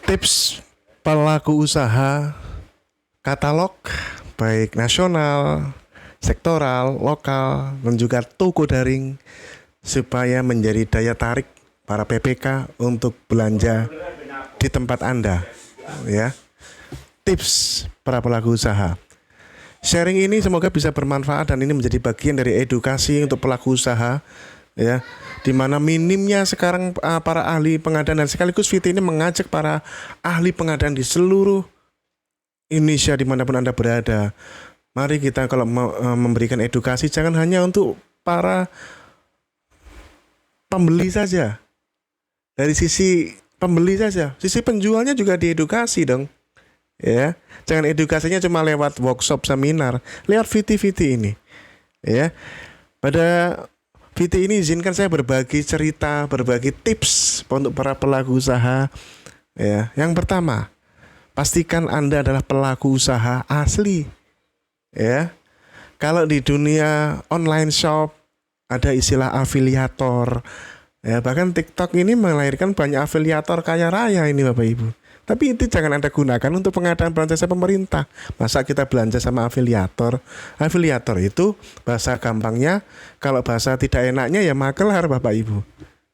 Tips pelaku usaha katalog baik nasional, sektoral, lokal, dan juga toko daring supaya menjadi daya tarik para PPK untuk belanja di tempat Anda, ya. Tips para pelaku usaha. Sharing ini semoga bisa bermanfaat dan ini menjadi bagian dari edukasi untuk pelaku usaha, ya. Di mana minimnya sekarang para ahli pengadaan dan sekaligus VT ini mengajak para ahli pengadaan di seluruh Indonesia dimanapun Anda berada. Mari kita kalau memberikan edukasi jangan hanya untuk para pembeli saja. Dari sisi pembeli saja, sisi penjualnya juga diedukasi dong. Ya, jangan edukasinya cuma lewat workshop seminar, lewat VT-VT ini. Ya. Pada VT ini izinkan saya berbagi cerita, berbagi tips untuk para pelaku usaha. Ya, yang pertama, pastikan Anda adalah pelaku usaha asli. Ya. Kalau di dunia online shop ada istilah afiliator. Ya, bahkan TikTok ini melahirkan banyak afiliator kaya raya ini Bapak Ibu. Tapi itu jangan Anda gunakan untuk pengadaan barang jasa pemerintah. Masa kita belanja sama afiliator? Afiliator itu bahasa gampangnya, kalau bahasa tidak enaknya ya makelar Bapak Ibu.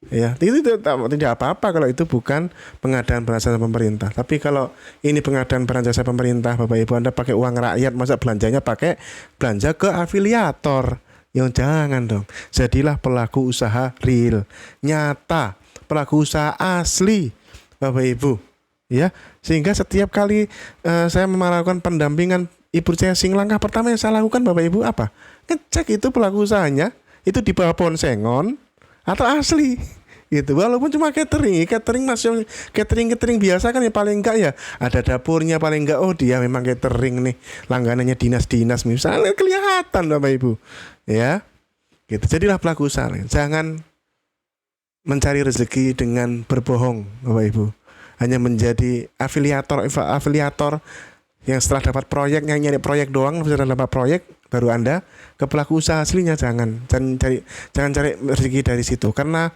Ya, itu tidak apa-apa kalau itu bukan pengadaan barang jasa pemerintah. Tapi kalau ini pengadaan barang jasa pemerintah, Bapak Ibu Anda pakai uang rakyat, masa belanjanya pakai belanja ke afiliator? Yang jangan dong. Jadilah pelaku usaha real, nyata, pelaku usaha asli, Bapak Ibu. Ya, sehingga setiap kali saya melakukan pendampingan Ibu Cesing, langkah pertama yang saya lakukan Bapak Ibu apa? Ngecek itu pelaku usahanya itu di bawah pohon sengon atau asli gitu. Walaupun cuma catering masih catering biasa kan ya, paling enggak ya ada dapurnya, paling enggak oh dia memang catering nih, langganannya dinas-dinas misalnya, kelihatan Bapak Ibu. Ya. Gitu. Jadilah pelaku usaha. Jangan mencari rezeki dengan berbohong Bapak Ibu. Hanya menjadi afiliator yang setelah dapat proyek, yang nyari proyek doang, setelah dapat proyek baru Anda ke pelaku usaha aslinya. Jangan cari rezeki dari situ, karena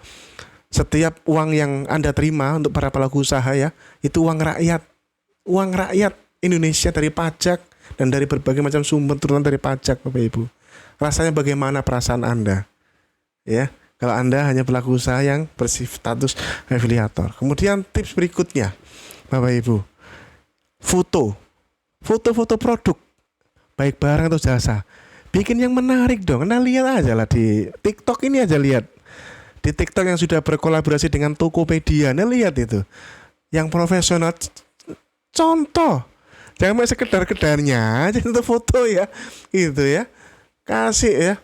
setiap uang yang Anda terima untuk para pelaku usaha ya, itu uang rakyat Indonesia dari pajak dan dari berbagai macam sumber turunan dari pajak Bapak Ibu. Rasanya bagaimana perasaan Anda? Ya. Kalau Anda hanya pelaku usaha yang berstatus afiliator. Kemudian tips berikutnya, Bapak Ibu, foto produk, baik barang atau jasa. Bikin yang menarik dong. Anda lihat aja lah di TikTok ini aja, lihat. Di TikTok yang sudah berkolaborasi dengan Tokopedia, Anda lihat itu. Yang profesional, contoh. Jangan sekedar-kedarnya aja untuk foto ya. Gitu ya. Kasih ya.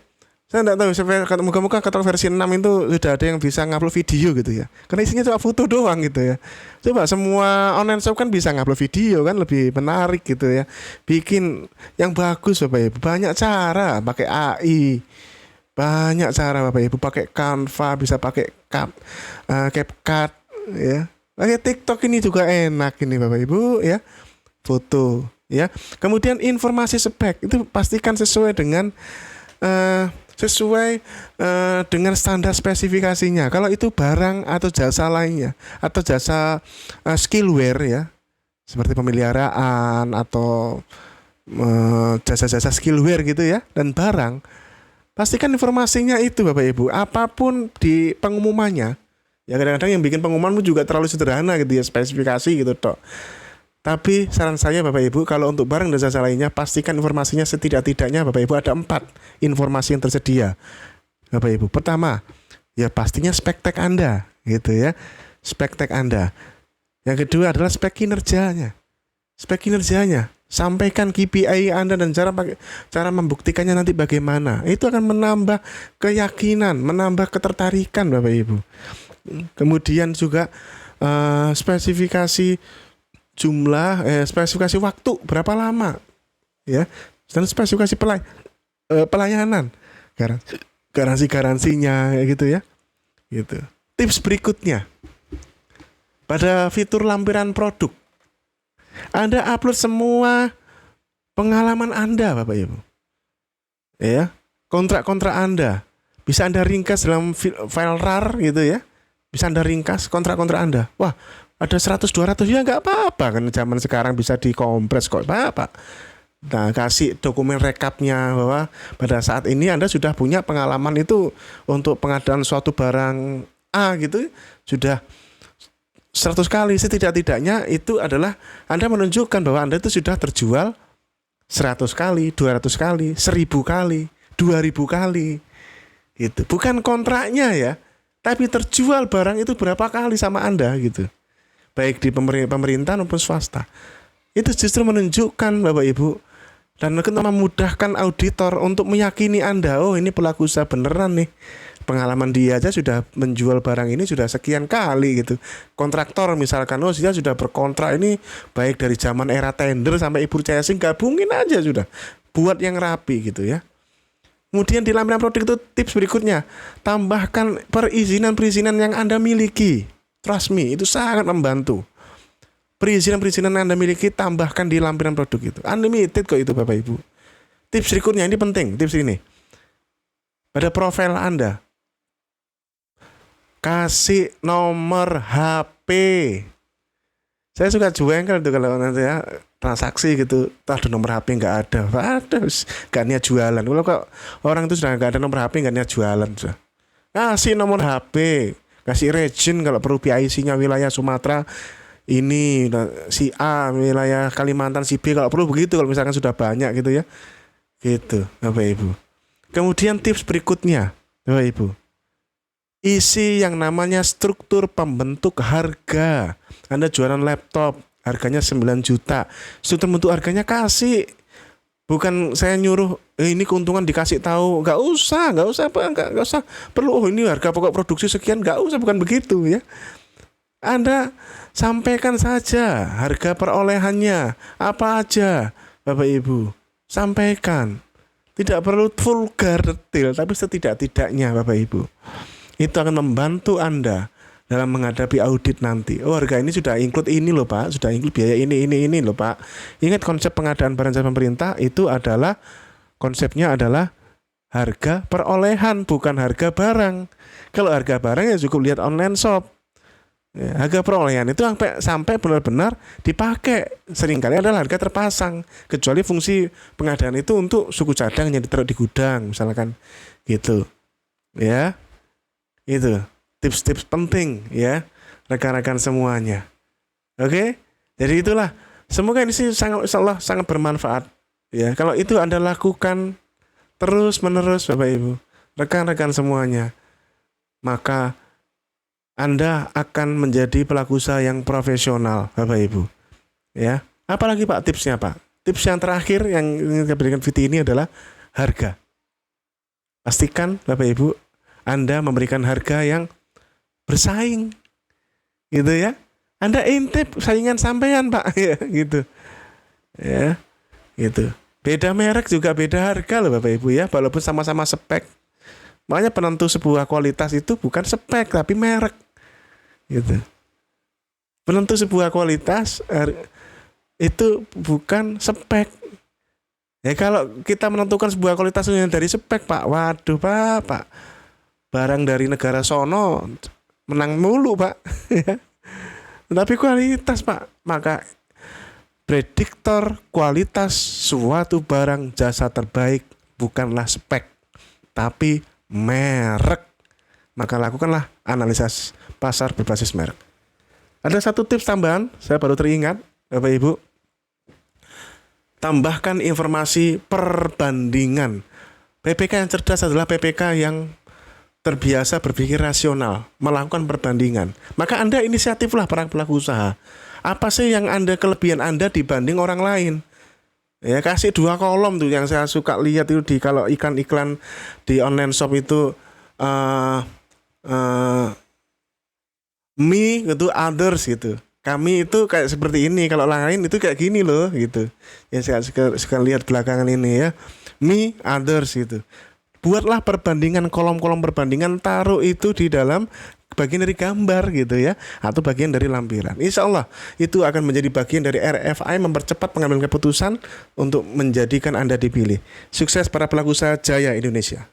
Saya tidak tahu, moga-moga katalog versi 6 itu sudah ada yang bisa ngupload video gitu ya. Karena isinya cuma foto doang gitu ya. Coba semua online shop kan bisa ngupload video kan, lebih menarik gitu ya. Bikin yang bagus Bapak Ibu. Banyak cara, pakai AI. Banyak cara Bapak Ibu, pakai Canva, bisa pakai CapCut ya. Pakai TikTok ini juga enak ini Bapak Ibu ya. Foto ya. Kemudian informasi spek itu pastikan sesuai dengan standar spesifikasinya. Kalau itu barang atau jasa lainnya, atau jasa skillware ya, seperti pemeliharaan atau jasa-jasa skillware gitu ya, dan barang, pastikan informasinya itu Bapak Ibu. Apapun di pengumumannya, ya kadang-kadang yang bikin pengumumanmu juga terlalu sederhana gitu ya, spesifikasi gitu toh. Tapi saran saya Bapak Ibu, kalau untuk barang dan jasa lainnya, pastikan informasinya setidak-tidaknya Bapak Ibu ada 4 informasi yang tersedia Bapak Ibu. Pertama, ya pastinya spek tag Anda gitu ya, spek tag Anda. Yang kedua adalah spek kinerjanya. Sampaikan KPI Anda dan cara membuktikannya nanti bagaimana. Itu akan menambah keyakinan, menambah ketertarikan Bapak Ibu. Kemudian juga spesifikasi jumlah, spesifikasi waktu berapa lama ya, dan spesifikasi pelayanan, garansinya gitu ya. Gitu. Tips berikutnya, pada fitur lampiran produk Anda upload semua pengalaman Anda Bapak Ibu ya, kontrak-kontrak Anda bisa Anda ringkas dalam file RAR gitu ya, bisa Anda ringkas kontrak-kontrak Anda. Wah, ada 100-200 ya nggak apa-apa kan, zaman sekarang bisa dikompres kok, apa-apa. Nah, kasih dokumen rekapnya bahwa pada saat ini Anda sudah punya pengalaman itu untuk pengadaan suatu barang A gitu, sudah 100 kali. Setidak-tidaknya itu adalah Anda menunjukkan bahwa Anda itu sudah terjual 100 kali, 200 kali, 1000 kali, 2000 kali. Gitu. Bukan kontraknya ya, tapi terjual barang itu berapa kali sama Anda gitu. Baik di pemerintah maupun swasta. Itu justru menunjukkan Bapak Ibu, dan memudahkan auditor untuk meyakini Anda, oh ini pelaku usaha beneran nih. Pengalaman dia aja sudah menjual barang ini sudah sekian kali gitu. Kontraktor misalkan, oh dia sudah berkontrak ini baik dari zaman era tender sampai Ibu Cayasing, gabungin aja sudah. Buat yang rapi gitu ya. Kemudian di lampiran produk itu tips berikutnya, tambahkan perizinan-perizinan yang Anda miliki. Trust me, itu sangat membantu. Perizinan-perizinan yang Anda miliki tambahkan di lampiran produk itu. Unlimited kok itu Bapak Ibu. Tips berikutnya ini penting, tips ini. Pada profil Anda, kasih nomor HP. Saya suka jengkel tuh kalau nanti ya transaksi gitu, ada nomor HP nggak ada, nggak niat jualan. Kalau kok orang itu sudah nggak ada nomor HP, nggak niat jualan sudah. Kasih nomor HP, kasih region kalau perlu PIC-nya wilayah Sumatera. Ini si A wilayah Kalimantan, si B kalau perlu begitu kalau misalkan sudah banyak gitu ya. Gitu, Bapak Ibu. Kemudian tips berikutnya, Bapak Ibu. Isi yang namanya struktur pembentuk harga. Anda jualan laptop, harganya 9 juta. Struktur pembentuk harganya kasih. Bukan saya nyuruh ini keuntungan dikasih tahu, nggak usah Pak, nggak usah. Perlu ini harga pokok produksi sekian, nggak usah, bukan begitu ya. Anda sampaikan saja harga perolehannya apa aja, Bapak Ibu. Sampaikan. Tidak perlu vulgar detail, tapi setidak-tidaknya Bapak Ibu. Itu akan membantu Anda dalam menghadapi audit nanti. Oh, harga ini sudah include ini loh Pak, sudah include biaya ini loh Pak. Ingat konsep pengadaan barang jasa pemerintah itu adalah konsepnya adalah harga perolehan, bukan harga barang. Kalau harga barang ya cukup lihat online shop. Ya, harga perolehan itu sampai benar-benar dipakai seringkali adalah harga terpasang, kecuali fungsi pengadaan itu untuk suku cadang yang ditaruh di gudang misalkan gitu ya. Itu tips-tips penting ya rekan-rekan semuanya. Oke, jadi itulah, semoga ini sih insyaallah sangat bermanfaat ya. Kalau itu Anda lakukan terus menerus Bapak Ibu, rekan-rekan semuanya, maka Anda akan menjadi pelaku usaha yang profesional, Bapak Ibu. Ya, apalagi Pak tipsnya Pak? Tips yang terakhir yang ingin saya berikan VT ini adalah harga. Pastikan Bapak Ibu Anda memberikan harga yang bersaing, gitu ya. Anda intip saingan sampean Pak, ya, gitu. Ya, gitu. Beda merek juga beda harga loh Bapak Ibu ya, walaupun sama-sama spek. Makanya penentu sebuah kualitas itu bukan spek tapi merek. Gitu. Penentu sebuah kualitas itu bukan spek. Ya kalau kita menentukan sebuah kualitas yang dari spek Pak, waduh Pak. Barang dari negara sono menang mulu Pak. Tapi kualitas Pak, maka prediktor kualitas suatu barang jasa terbaik bukanlah spek, tapi merek. Maka lakukanlah analisis pasar berbasis merek. Ada satu tips tambahan, saya baru teringat, Bapak Ibu. Tambahkan informasi perbandingan. PPK yang cerdas adalah PPK yang terbiasa berpikir rasional, melakukan perbandingan. Maka Anda inisiatiflah para pelaku usaha. Apa sih yang kelebihan Anda dibanding orang lain? Ya, kasih 2 kolom tuh yang saya suka lihat itu kalau iklan-iklan di online shop itu me gitu, others gitu. Kami itu kayak seperti ini, kalau orang lain itu kayak gini loh gitu. Ya saya suka lihat belakangan ini ya. Me, others gitu. Buatlah perbandingan, kolom-kolom perbandingan, taruh itu di dalam bagian dari gambar gitu ya, atau bagian dari lampiran. Insya Allah itu akan menjadi bagian dari RFI mempercepat pengambilan keputusan untuk menjadikan Anda dipilih. Sukses para pelaku usaha, jaya Indonesia.